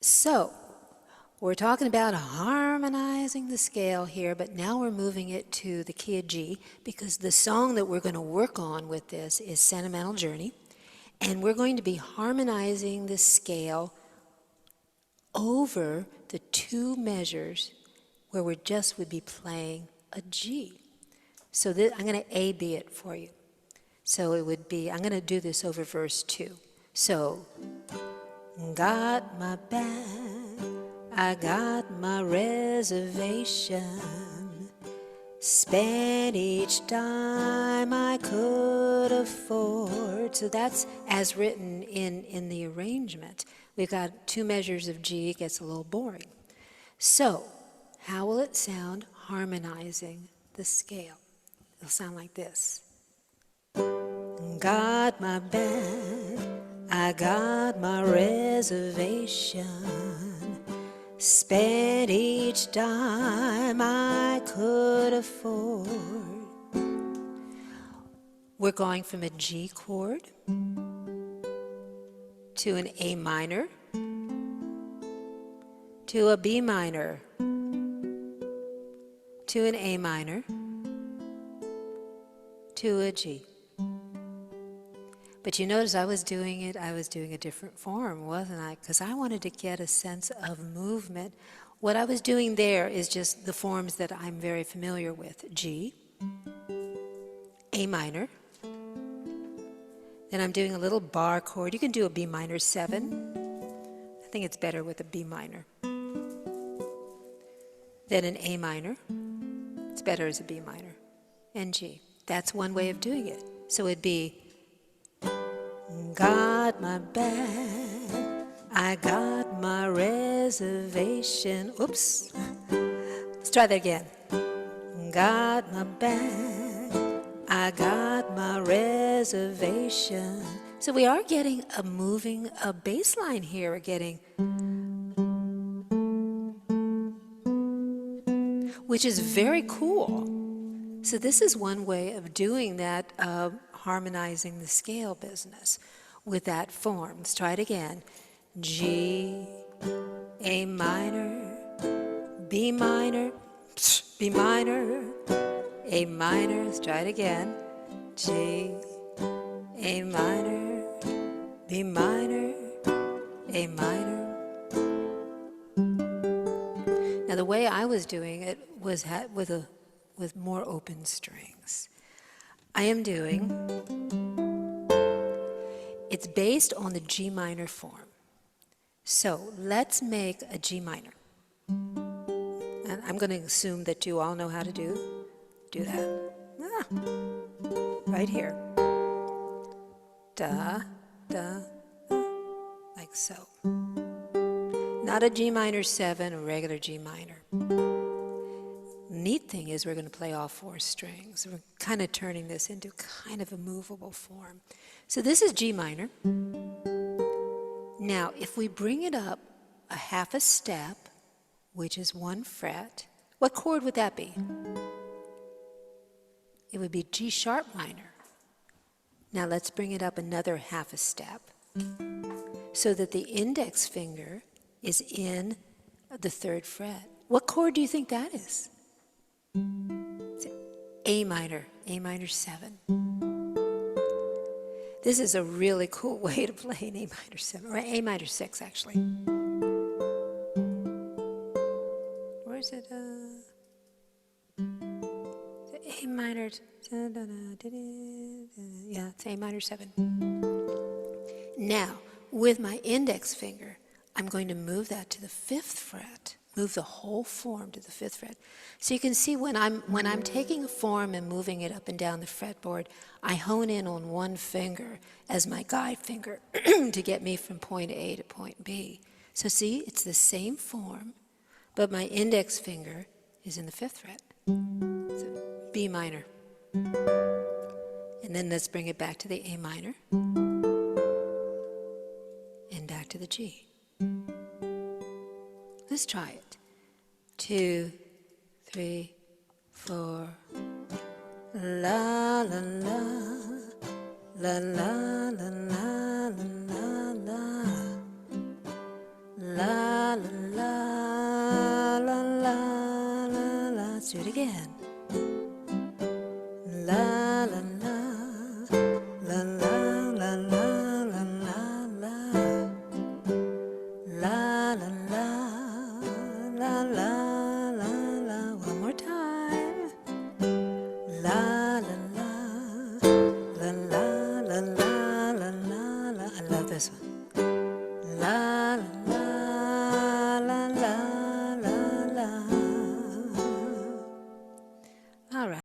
So, we're talking about harmonizing the scale here, but now we're moving it to the key of G because the song that we're going to work on with this is Sentimental Journey. And we're going to be harmonizing the scale over the two measures where we just would be playing a G. So I'm going to A-B it for you. So it would be, I'm going to do this over verse 2. So, got my bag, I got my reservation, spent each dime I could afford. So that's as written in the arrangement. We've got two measures of G, it gets a little boring. So, how will it sound harmonizing the scale? It'll sound like this. Got my bag, I got my reservation, spent each dime I could afford. We're going from a G chord to an A minor to a B minor to an A minor to a G. But you notice I was doing a different form, wasn't I? Because I wanted to get a sense of movement. What I was doing there is just the forms that I'm very familiar with. G, A minor. Then I'm doing a little bar chord. You can do a B minor 7. I think it's better with a B minor. Then an A minor. It's better as a B minor. And G. That's one way of doing it. So it'd be got my bag, I got my reservation. Oops. Let's try that again. Got my bag, I got my reservation. So we are getting a bass line here. We're getting, which is very cool. So this is one way of doing that, harmonizing the scale business with that form. Let's try it again. G, A minor, B minor, B minor, A minor. Let's try it again. G, A minor, B minor, A minor. Now the way I was doing it was with more open strings. I am doing, it's based on the G minor form. So let's make a G minor. And I'm going to assume that you all know how to do that. Right here. Da, da, da, like so. Not a G minor 7, a regular G minor. Neat thing is we're going to play all 4 strings. We're kind of turning this into kind of a movable form. So this is G minor. Now, if we bring it up a half a step, which is 1 fret, what chord would that be? It would be G sharp minor. Now let's bring it up another half a step so that the index finger is in the 3rd fret. What chord do you think that is? It's A minor 7. This is a really cool way to play an A minor 7, or A minor 6 actually. Where is it? A minor, yeah, it's A minor 7. Now, with my index finger, I'm going to move that to the 5th fret. Move the whole form to the 5th fret. So you can see when I'm taking a form and moving it up and down the fretboard, I hone in on one finger as my guide finger to get me from point A to point B. So see, it's the same form, but my index finger is in the 5th fret. So B minor. And then let's bring it back to the A minor and back to the G. Let's try it. 2, 3, 4. La la la, la la la la la la la. La Love this one. La la